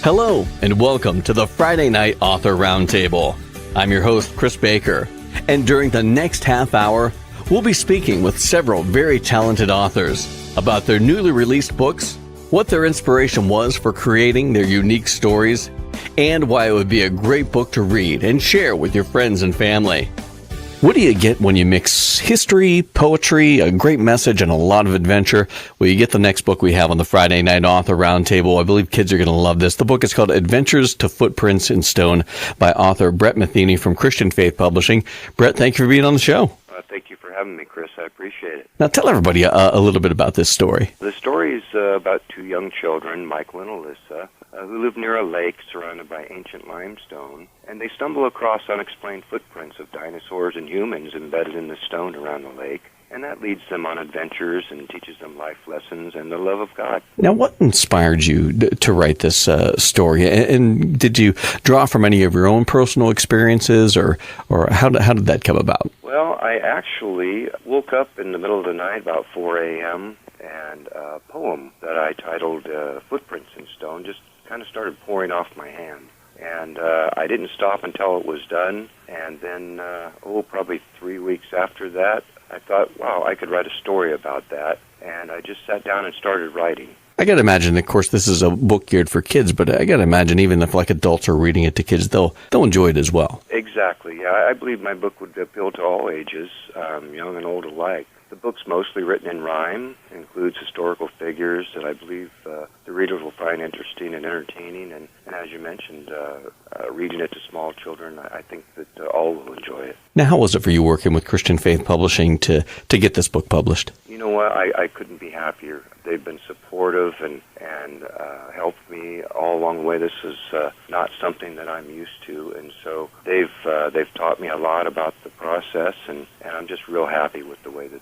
Hello, and welcome to the Friday Night Author Roundtable. I'm your host, Chris Baker, and during the next half hour, we'll be speaking with several very talented authors about their newly released books, what their inspiration was for creating their unique stories, and why it would be a great book to read and share with your friends and family. What do you get when you mix history, poetry, a great message, and a lot of adventure? Well, you get the next book we have on the Friday Night Author Roundtable. I believe kids are going to love this. The book is called Adventures to Footprints in Stone by author Brett Matheny from Christian Faith Publishing. Brett, thank you for being on the show. Thank you for having me, Chris. I appreciate it. Now, tell everybody a little bit about this story. The story is about two young children, Michael and Alyssa, who live near a lake surrounded by ancient limestone, and they stumble across unexplained footprints of dinosaurs and humans embedded in the stone around the lake, and that leads them on adventures and teaches them life lessons and the love of God. Now, what inspired you to write this story, and did you draw from any of your own personal experiences, or how did that come about? Well, I actually woke up in the middle of the night, about 4 a.m., and a poem that I titled Footprints in Stone just kind of started pouring off my hand. And I didn't stop until it was done. And then, probably 3 weeks after that, I thought, wow, I could write a story about that. And I just sat down and started writing. I got to imagine, of course, this is a book geared for kids, but I got to imagine even if like adults are reading it to kids, they'll enjoy it as well. Exactly. Yeah, I believe my book would appeal to all ages, young and old alike. The book's mostly written in rhyme, includes historical figures that I believe the readers will find interesting and entertaining, and as you mentioned, reading it to small children, I think that all will enjoy it. Now, how was it for you working with Christian Faith Publishing to get this book published? You know what? I couldn't be happier. They've been supportive and helped me all along the way. This is not something that I'm used to, and so they've taught me a lot about the process, and I'm just real happy with the way that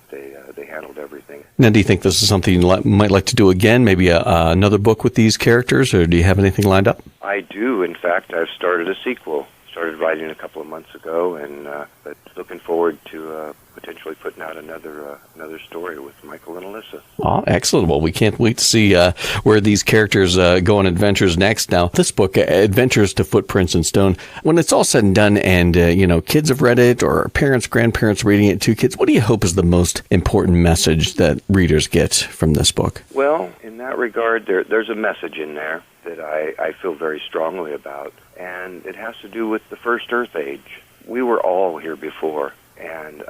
they handled everything. Now, do you think this is something you might like to do again, maybe another book with these characters, or do you have anything lined up? I do. In fact, I've started a sequel. Started writing a couple of months ago, and but looking forward to potentially putting out another story with Michael and Alyssa. Oh, excellent. Well, we can't wait to see where these characters go on adventures next. Now, this book, Adventures to Footprints in Stone, when it's all said and done and, kids have read it or parents, grandparents reading it to kids, what do you hope is the most important message that readers get from this book? Well, in that regard, there's a message in there that I feel very strongly about, and it has to do with the first Earth Age. We were all here before, and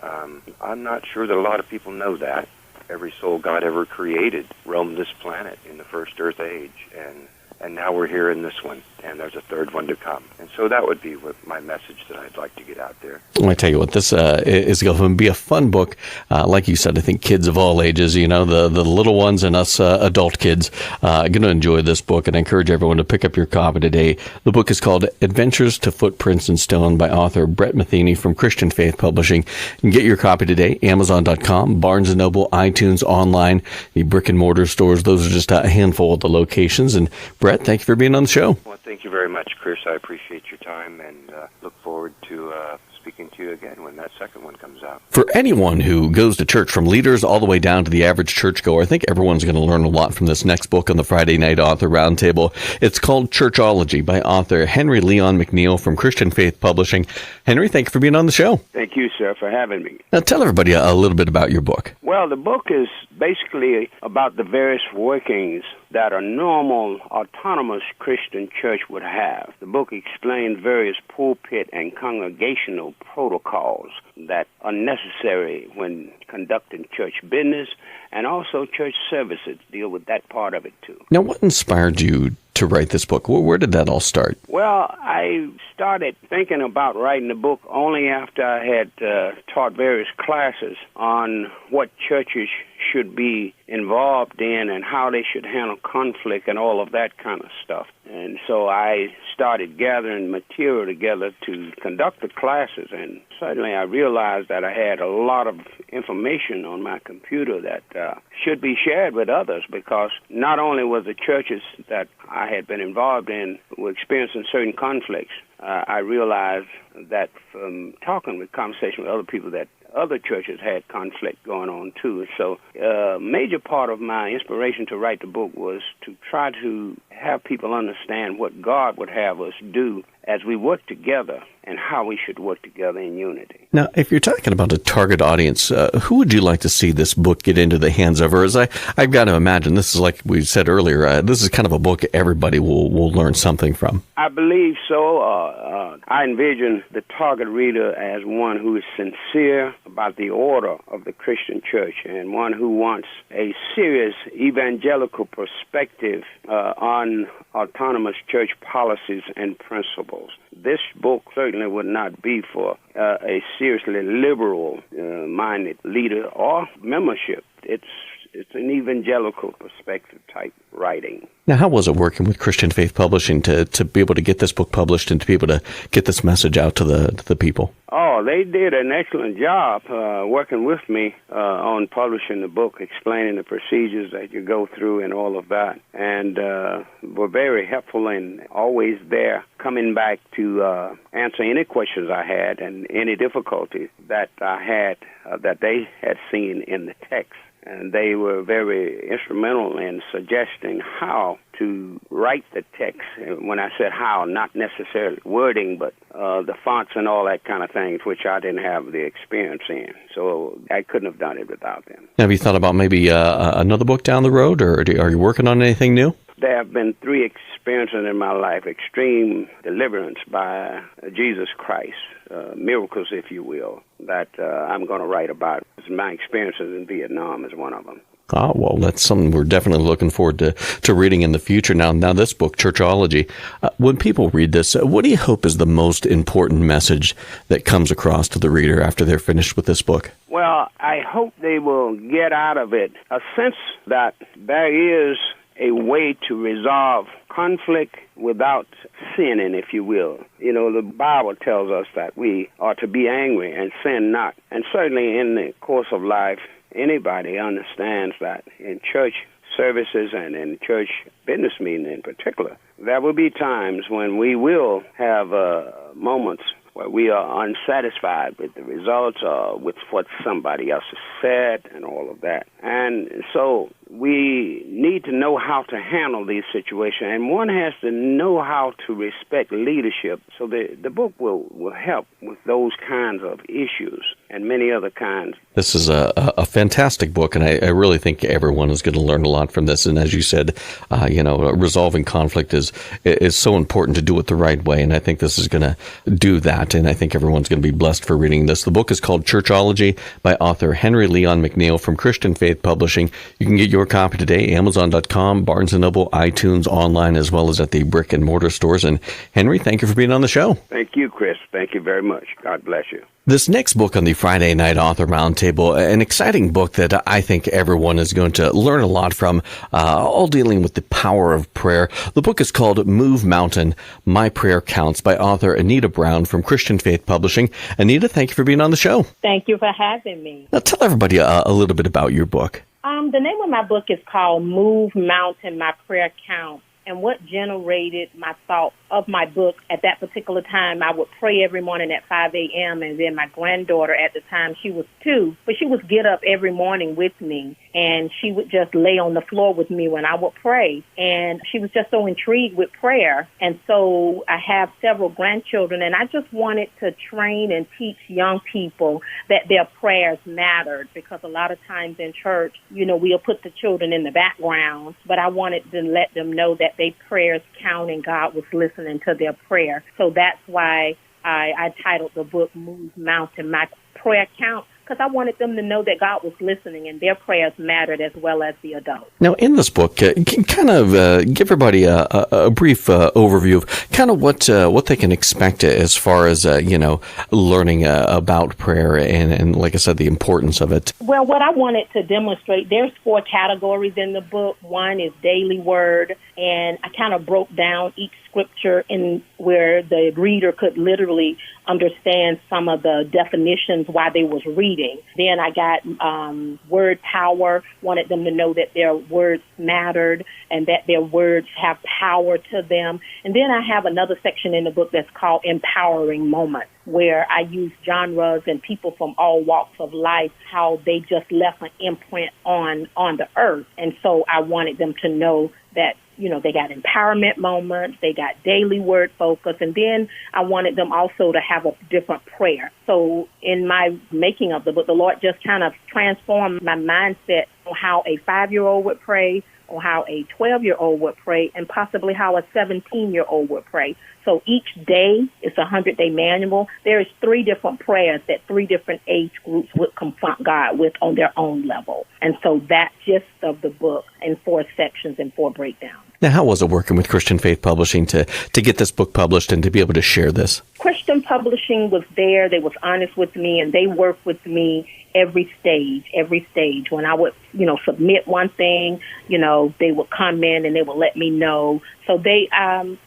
I'm not sure that a lot of people know that. Every soul God ever created roamed this planet in the first Earth Age, and now we're here in this one, and there's a third one to come. And so that would be what my message that I'd like to get out there. I tell you what, this is going to be a fun book. Like you said, I think kids of all ages, the little ones and us adult kids are going to enjoy this book, and I encourage everyone to pick up your copy today. The book is called Adventures to Footprints in Stone by author Brett Matheny from Christian Faith Publishing. You can get your copy today, Amazon.com, Barnes & Noble, iTunes, online, the brick and mortar stores. Those are just a handful of the locations. And Brett, thank you for being on the show. Well, thank you very much, Chris. I appreciate your time, and look forward to speaking to you again when that second one comes out. For anyone who goes to church, from leaders all the way down to the average churchgoer, I think everyone's going to learn a lot from this next book on the Friday Night Author Roundtable. It's called Churchology by author Henry Leon McNeil from Christian Faith Publishing. Henry, thank you for being on the show. Thank you, sir, for having me. Now, tell everybody a little bit about your book. Well, the book is basically about the various workings that a normal, autonomous Christian church would have. The book explains various pulpit and congregational protocols that are necessary when conducting church business, and also church services deal with that part of it, too. Now, what inspired you to write this book? Where did that all start? Well, I started thinking about writing the book only after I had taught various classes on what churches should be involved in and how they should handle conflict and all of that kind of stuff. And so I started gathering material together to conduct the classes, and suddenly I realized that I had a lot of information on my computer that should be shared with others, because not only was the churches that I had been involved in were experiencing certain conflicts, I realized that from talking with conversation with other people that other churches had conflict going on too. So a major part of my inspiration to write the book was to try to have people understand what God would have us do as we work together and how we should work together in unity. Now, if you're talking about a target audience, who would you like to see this book get into the hands of? Or as I've got to imagine, this is like we said earlier, this is kind of a book everybody will learn something from. I believe so. I envision the target reader as one who is sincere about the order of the Christian church and one who wants a serious evangelical perspective on autonomous church policies and principles. This book certainly would not be for a seriously liberal-minded leader or membership. It's an evangelical perspective type writing. Now, how was it working with Christian Faith Publishing to be able to get this book published and to be able to get this message out to the people? Oh, they did an excellent job working with me on publishing the book, explaining the procedures that you go through and all of that, and were very helpful and always there, coming back to answer any questions I had and any difficulties that I had that they had seen in the text. And they were very instrumental in suggesting how to write the text. When I said how, not necessarily wording, but the fonts and all that kind of things, which I didn't have the experience in. So I couldn't have done it without them. Have you thought about maybe another book down the road, or are you working on anything new? There have been 3 experiences in my life: extreme deliverance by Jesus Christ, miracles, if you will, that I'm going to write about. My experiences in Vietnam is one of them. Oh, well, that's something we're definitely looking forward to reading in the future. Now this book, Churchology, when people read this, what do you hope is the most important message that comes across to the reader after they're finished with this book? Well, I hope they will get out of it a sense that there is a way to resolve conflict without sinning, if you will. You know, the Bible tells us that we are to be angry and sin not. And certainly in the course of life, anybody understands that in church services and in church business meetings in particular, there will be times when we will have moments where we are unsatisfied with the results or with what somebody else has said and all of that. And so we need to know how to handle these situations, and one has to know how to respect leadership. So the book will help with those kinds of issues and many other kinds. This is a fantastic book, and I really think everyone is going to learn a lot from this. And as you said, resolving conflict is so important to do it the right way, and I think this is going to do that, and I think everyone's going to be blessed for reading this. The book is called Churchology by author Henry Leon McNeil from Christian Faith Publishing. You can get your copy today, Amazon.com, Barnes & Noble, iTunes, online, as well as at the brick and mortar stores. And Henry, thank you for being on the show. Thank you, Chris. Thank you very much. God bless you. This next book on the Friday Night Author Roundtable, an exciting book that I think everyone is going to learn a lot from, all dealing with the power of prayer. The book is called Move Mountain, My Prayer Counts by author Anita Brown from Christian Faith Publishing. Anita, thank you for being on the show. Thank you for having me. Now tell everybody a little bit about your book. The name of my book is called Move Mountain, My Prayer Counts. And what generated my thought of my book at that particular time, I would pray every morning at 5 a.m. And then my granddaughter at the time, she was 2, but she would get up every morning with me. And she would just lay on the floor with me when I would pray. And she was just so intrigued with prayer. And so I have several grandchildren, and I just wanted to train and teach young people that their prayers mattered, because a lot of times in church, we'll put the children in the background, but I wanted to let them know that their prayers count and God was listening to their prayer. So that's why I titled the book Move Mountain, My Prayer Count, because I wanted them to know that God was listening and their prayers mattered as well as the adults. Now, in this book, can kind of give everybody a brief overview of kind of what they can expect as far as, learning about prayer and, like I said, the importance of it. Well, what I wanted to demonstrate, there's 4 categories in the book. One is daily word, and I kind of broke down each scripture in where the reader could literally understand some of the definitions while they was reading. Then I got word power, wanted them to know that their words mattered and that their words have power to them. And then I have another section in the book that's called empowering moments. where I use genres and people from all walks of life, how they just left an imprint on the earth. And so I wanted them to know that, you know, they got empowerment moments, they got daily word focus, and then I wanted them also to have a different prayer. So in my making of the book, the Lord just kind of transformed my mindset on how a 5-year-old would pray, or how a 12-year-old would pray, and possibly how a 17-year-old would pray. So each day, it's a 100-day manual. There is 3 different prayers that 3 different age groups would confront God with on their own level. And so that's gist of the book in 4 sections and 4 breakdowns. Now, how was it working with Christian Faith Publishing to get this book published and to be able to share this? Christian Publishing was there. They was honest with me, and they worked with me every stage. When I would, you know, submit one thing, you know, they would come in and they would let me know. So they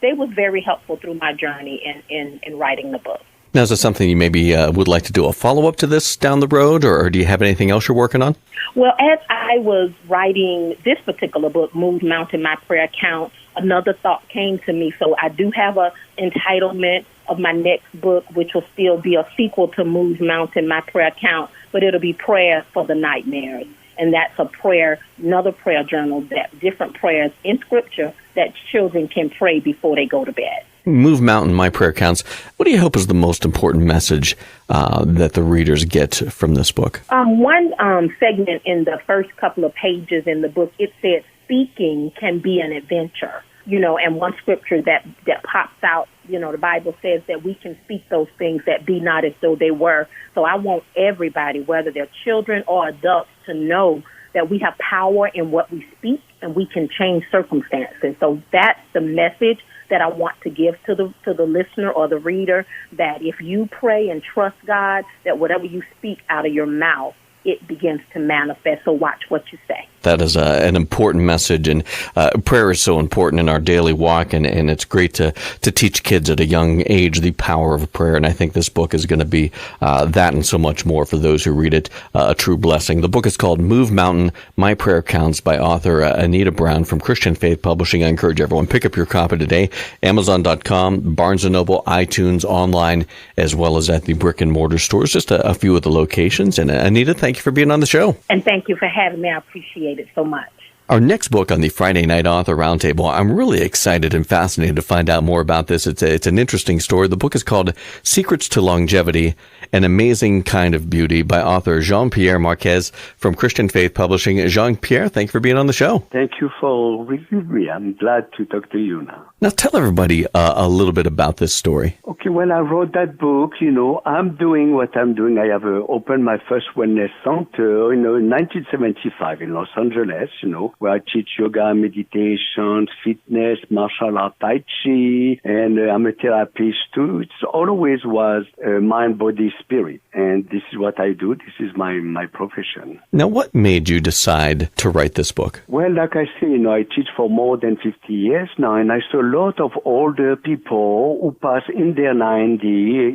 was very helpful through my journey in writing the book. Now, is this something you maybe would like to do a follow-up to this down the road, or do you have anything else you're working on? Well, as I was writing this particular book, Move Mountain, My Prayer Account, another thought came to me. So I do have a entitlement of my next book, which will still be a sequel to Move Mountain, My Prayer Account, but it'll be Prayer for the Nightmares. And that's a prayer, another prayer journal, that different prayers in Scripture that children can pray before they go to bed. Move Mountain, My Prayer Counts. What do you hope is the most important message that the readers get from this book? One segment in the first couple of pages in the book, it said speaking can be an adventure. You know, and one scripture that pops out, you know, the Bible says that we can speak those things that be not as though they were. So I want everybody, whether they're children or adults, to know that we have power in what we speak and we can change circumstances. So that's the message that I want to give to the listener or the reader, that if you pray and trust God, that whatever you speak out of your mouth, it begins to manifest. So watch what you say. That is an important message, and prayer is so important in our daily walk, and it's great to teach kids at a young age the power of prayer, and I think this book is going to be that and so much more for those who read it, a true blessing. The book is called Move Mountain, My Prayer Counts by author Anita Brown from Christian Faith Publishing. I encourage everyone, pick up your copy today, Amazon.com, Barnes & Noble, iTunes, online, as well as at the brick-and-mortar stores, just a few of the locations. And Anita, thank you for being on the show. And thank you for having me. I appreciate it so much. Our next book on the Friday Night Author Roundtable, I'm really excited and fascinated to find out more about this. It's an interesting story. The book is called Secrets to Longevity, An Amazing Kind of Beauty by author Jean-Pierre Marques from Christian Faith Publishing. Jean-Pierre, thank you for being on the show. Thank you for receiving me. I'm glad to talk to you now. Now, tell everybody a little bit about this story. Okay, when I wrote that book, you know, I'm doing what I'm doing. I have opened my first wellness center, you know, in 1975 in Los Angeles, you know, where I teach yoga, meditation, fitness, martial art, tai chi, and I'm a therapist too. It always was mind, body, spirit, and this is what I do. This is my profession. Now, what made you decide to write this book? Well, like I say, you know, I teach for more than 50 years now, and I saw a lot of older people who pass in their 90,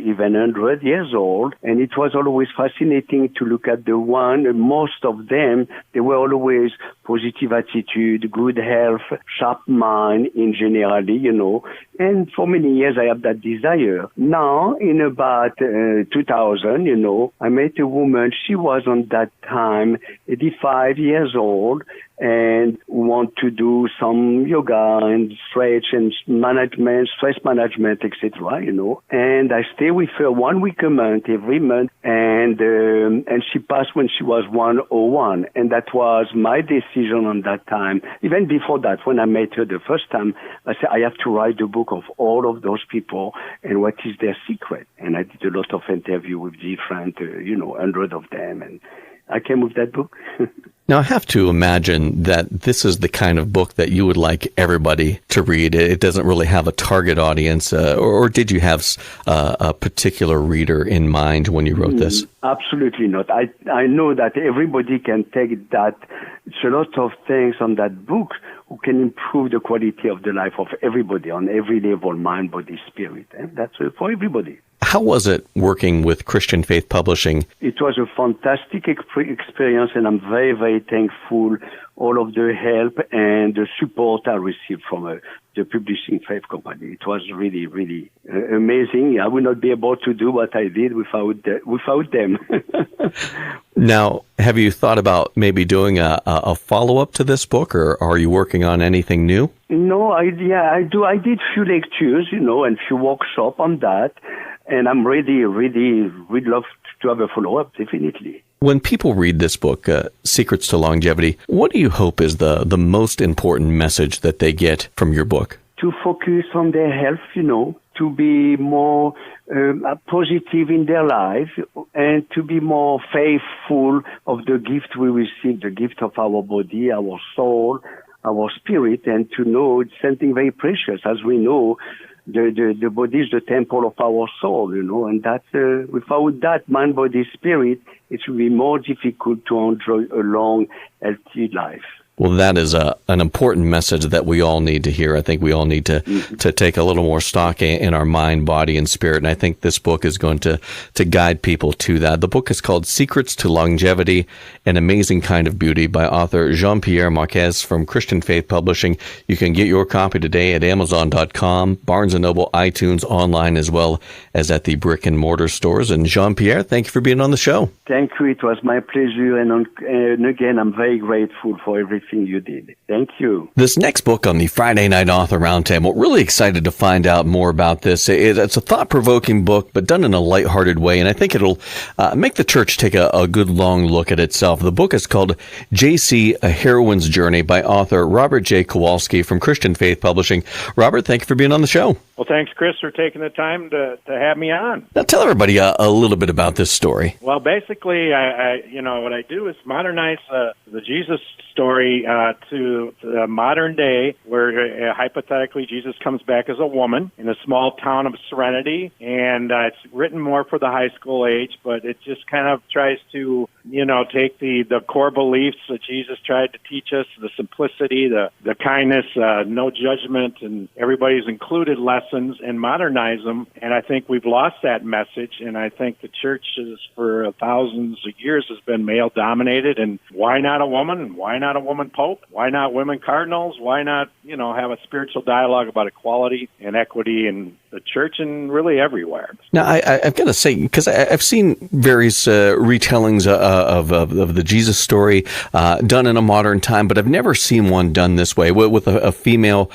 even 100 years old, and it was always fascinating to look at the one. Most of them, they were always positive attitude, good health, sharp mind in generally, you know. And for many years I have that desire. Now, in about 2000, you know, I met a woman. She was on that time 85 years old and want to do some yoga and stretch and management, stress management, etc., you know. And I stay with her 1 week a month, every month, and she passed when she was 101. And that was my decision on that time. Even before that, when I met her the first time, I said, I have to write a book of all of those people and what is their secret. And I did a lot of interview with different, 100 of them, and I came with that book. Now, I have to imagine that this is the kind of book that you would like everybody to read. It doesn't really have a target audience, or did you have a particular reader in mind when you wrote this? Absolutely not. I know that everybody can take that. It's a lot of things on that book who can improve the quality of the life of everybody on every level, mind, body, spirit. And that's for everybody. How was it working with Christian Faith Publishing? It was a fantastic experience, and I'm very, very thankful all of the help and the support I received from the publishing faith company. It was really, really amazing. I would not be able to do what I did without them. Now, have you thought about maybe doing a follow-up to this book, or are you working on anything new? No, I do. I did few lectures, and few workshops on that, and I'm really would love to have a follow-up, definitely. When people read this book, Secrets to Longevity, what do you hope is the most important message that they get from your book? To focus on their health, to be more positive in their life, and to be more faithful of the gift we receive, the gift of our body, our soul, our spirit, and to know it's something very precious. As we know, the body is the temple of our soul, and that without that mind, body, spirit, it will be more difficult to enjoy a long, healthy life. Well, that is an important message that we all need to hear. I think we all need to take a little more stock in our mind, body, and spirit. And I think this book is going to guide people to that. The book is called Secrets to Longevity, An Amazing Kind of Beauty by author Jean-Pierre Marques from Christian Faith Publishing. You can get your copy today at Amazon.com, Barnes & Noble, iTunes, online, as well as at the brick and mortar stores. And Jean-Pierre, thank you for being on the show. Thank you. It was my pleasure. And again, I'm very grateful for everything you did. Thank you. This next book on the Friday Night Author Roundtable, really excited to find out more about this. It's a thought-provoking book, but done in a lighthearted way, and I think it'll make the church take a good long look at itself. The book is called J.C., A Heroine's Journey by author Robert J. Kowalski from Christian Faith Publishing. Robert, thank you for being on the show. Well, thanks, Chris, for taking the time to have me on. Now, tell everybody a little bit about this story. Well, basically, I what I do is modernize the Jesus story to the modern day, where hypothetically Jesus comes back as a woman in a small town of Serenity, and it's written more for the high school age, but it just kind of tries to take the core beliefs that Jesus tried to teach us, the simplicity, the kindness, no judgment, and everybody's included lessons, and modernize them. And I think we've lost that message, and I think the church for thousands of years has been male-dominated, and why not a woman? Why not a woman pope? Why not women cardinals? Why not, have a spiritual dialogue about equality and equity in the church and really everywhere? Now, I've got to say, because I've seen various retellings of the Jesus story done in a modern time, but I've never seen one done this way with a female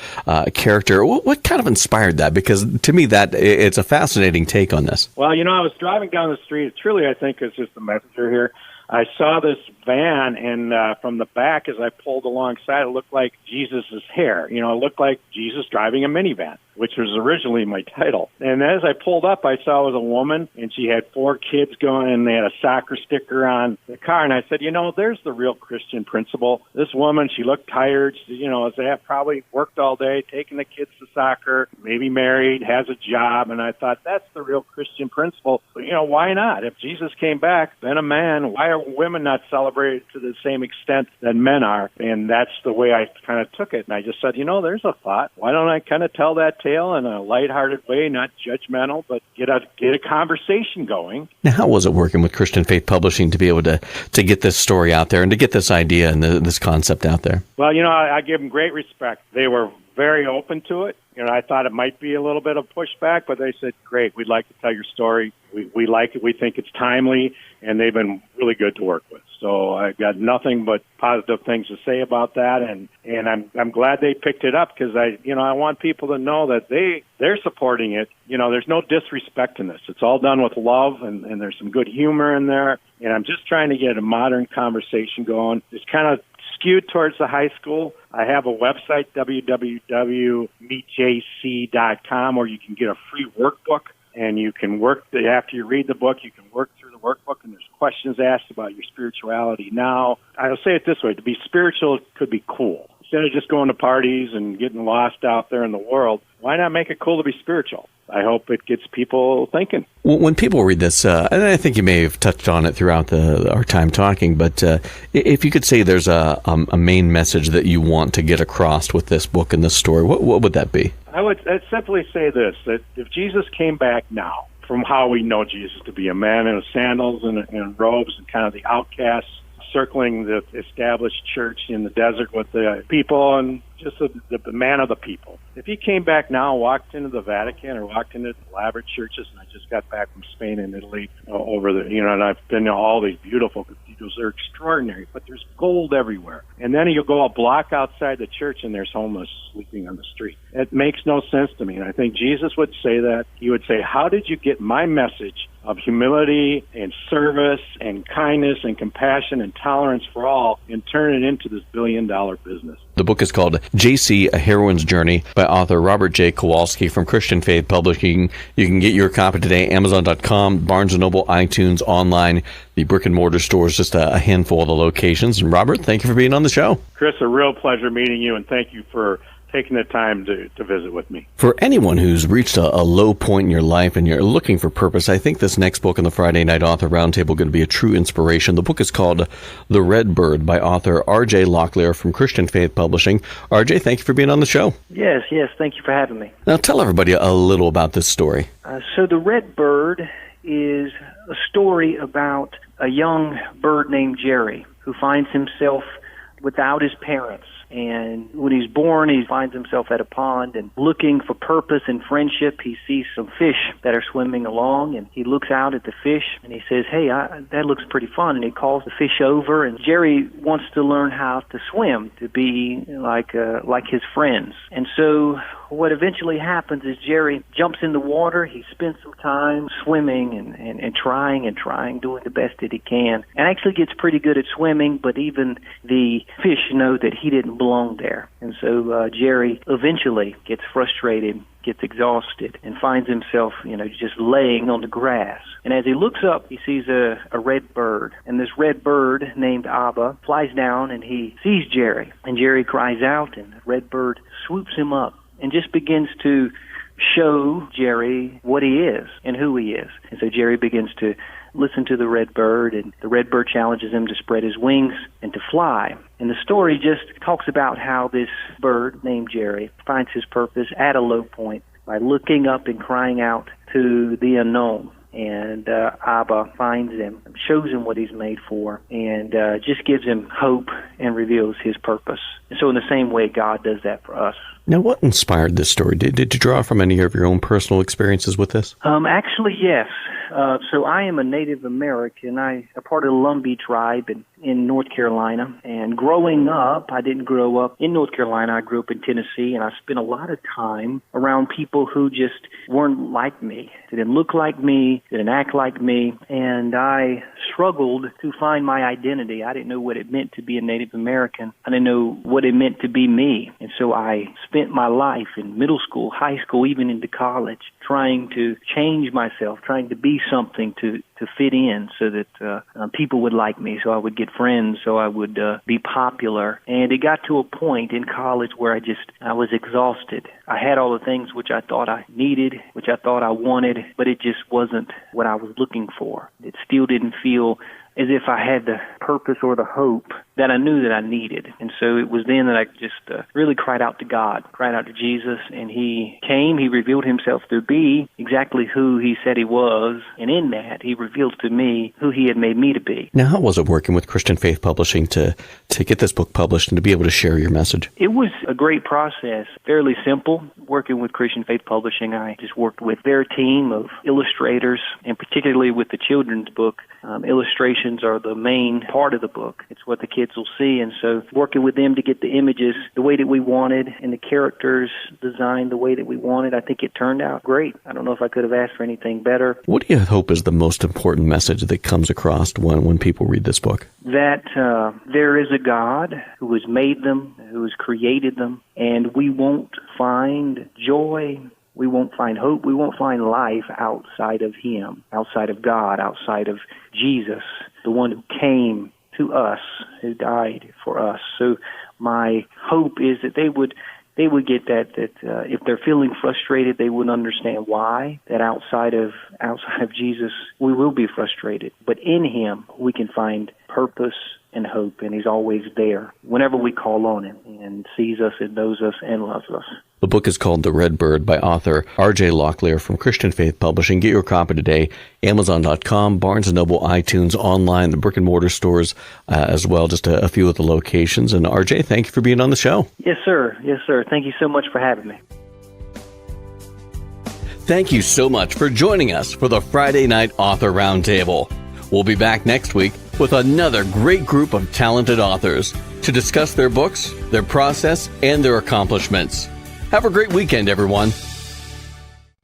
character. What kind of inspired that? Because to me, that it's a fascinating take on this. Well, I was driving down the street. It's really, I think, it's just the messenger here. I saw this van, and from the back, as I pulled alongside, it looked like Jesus' hair. It looked like Jesus driving a minivan, which was originally my title. And as I pulled up, I saw it was a woman, and she had 4 kids going, and they had a soccer sticker on the car. And I said, there's the real Christian principle. This woman, she looked tired. She, they have probably worked all day, taking the kids to soccer, maybe married, has a job. And I thought, that's the real Christian principle. But, why not? If Jesus came back, then a man, why are women not celebrated to the same extent that men are? And that's the way I kind of took it. And I just said, there's a thought. Why don't I kind of tell that tale in a lighthearted way, not judgmental, but get a conversation going? Now, how was it working with Christian Faith Publishing to be able to get this story out there and to get this idea and this concept out there? Well, I give them great respect. They were very open to it. I thought it might be a little bit of pushback, but they said, great, we'd like to tell your story. We like it. We think it's timely, and they've been really good to work with. So I've got nothing but positive things to say about that, and I'm glad they picked it up, because I want people to know that they're supporting it. There's no disrespect in this. It's all done with love, and there's some good humor in there. And I'm just trying to get a modern conversation going. It's kind of skewed towards the high school. I have a website, www.meetjc.com, where you can get a free workbook, and you can after you read the book, you can work through the workbook, and there's questions asked about your spirituality now. I'll say it this way, to be spiritual could be cool. Instead of just going to parties and getting lost out there in the world, why not make it cool to be spiritual? I hope it gets people thinking. When people read this, and I think you may have touched on it throughout our time talking, but if you could say there's a main message that you want to get across with this book and this story, what would that be? I'd simply say this, that if Jesus came back now, from how we know Jesus to be a man in sandals and robes and kind of the outcast circling the established church in the desert with the people and just the man of the people. If he came back now, walked into the Vatican or walked into the elaborate churches, and I just got back from Spain and Italy and I've been to all these beautiful cathedrals. They're extraordinary, but there's gold everywhere. And then you'll go a block outside the church and there's homeless sleeping on the street. It makes no sense to me. And I think Jesus would say that. He would say, how did you get my message of humility and service and kindness and compassion and tolerance for all and turn it into this billion-dollar business? The book is called J.C. A Heroine's Journey by author Robert J. Kowalski from Christian Faith Publishing. You can get your copy today, Amazon.com, Barnes & Noble, iTunes, online, the brick-and-mortar stores, just a handful of the locations. And Robert, thank you for being on the show. Chris, a real pleasure meeting you, and thank you for taking the time to visit with me. For anyone who's reached a low point in your life and you're looking for purpose, I think this next book on the Friday Night Author Roundtable is going to be a true inspiration. The book is called The Red Bird by author R.J. Locklear from Christian Faith Publishing. R.J., thank you for being on the show. Yes, thank you for having me. Now tell everybody a little about this story. So The Red Bird is a story about a young bird named Jerry who finds himself without his parents. And when he's born, he finds himself at a pond and looking for purpose and friendship. He sees some fish that are swimming along, and he looks out at the fish, and he says, hey, that looks pretty fun. And he calls the fish over, and Jerry wants to learn how to swim, to be like his friends. And so what eventually happens is Jerry jumps in the water. He spends some time swimming and trying, doing the best that he can, and actually gets pretty good at swimming, but even the fish know that he didn't belong there. And so Jerry eventually gets frustrated, gets exhausted, and finds himself, just laying on the grass. And as he looks up, he sees a red bird. And this red bird named Abba flies down, and he sees Jerry. And Jerry cries out, and the red bird swoops him up and just begins to show Jerry what he is and who he is. And so Jerry begins to listen to the red bird, and the red bird challenges him to spread his wings and to fly. And the story just talks about how this bird named Jerry finds his purpose at a low point by looking up and crying out to the unknown. And Abba finds him, shows him what he's made for, and just gives him hope and reveals his purpose. And so in the same way, God does that for us. Now, what inspired this story? Did you draw from any of your own personal experiences with this? Actually, yes. So I am a Native American. I'm a part of the Lumbee tribe in North Carolina. And growing up, I didn't grow up in North Carolina. I grew up in Tennessee, and I spent a lot of time around people who just weren't like me. They didn't look like me, didn't act like me, and I struggled to find my identity. I didn't know what it meant to be a Native American. I didn't know what it meant to be me. And so I spent my life in middle school, high school, even into college, trying to change myself, trying to be something to fit in so that people would like me, so I would get friends, so I would be popular. And it got to a point in college where I was exhausted. I had all the things which I thought I needed, which I thought I wanted, but it just wasn't what I was looking for. It still didn't feel as if I had the purpose or the hope that I knew that I needed. And so it was then that I just really cried out to God, cried out to Jesus, and He came, He revealed Himself to be exactly who He said He was, and in that, He revealed to me who He had made me to be. Now, how was it working with Christian Faith Publishing to get this book published and to be able to share your message? It was a great process, fairly simple. Working with Christian Faith Publishing, I just worked with their team of illustrators, and particularly with the children's book. Illustrations are the main part of the book. It's what the kids will see, and so working with them to get the images the way that we wanted and the characters designed the way that we wanted, I think it turned out great. I don't know if I could have asked for anything better. What do you hope is the most important message that comes across when people read this book? That there is a God who has made them, who has created them, and we won't find joy, we won't find hope, we won't find life outside of Him, outside of God, outside of Jesus, the one who came to us, who died for us. So my hope is that they would get that if they're feeling frustrated, they would understand why, that outside of Jesus, we will be frustrated. But in Him, we can find purpose and hope, and He's always there whenever we call on Him, and sees us and knows us and loves us. The book is called The Red Bird by author R.J. Locklear from Christian Faith Publishing. Get your copy today. Amazon.com, Barnes & Noble, iTunes, online, the brick-and-mortar stores as well, just a few of the locations. And R.J., thank you for being on the show. Yes, sir. Yes, sir. Thank you so much for having me. Thank you so much for joining us for the Friday Night Author Roundtable. We'll be back next week with another great group of talented authors to discuss their books, their process, and their accomplishments. Have a great weekend, everyone.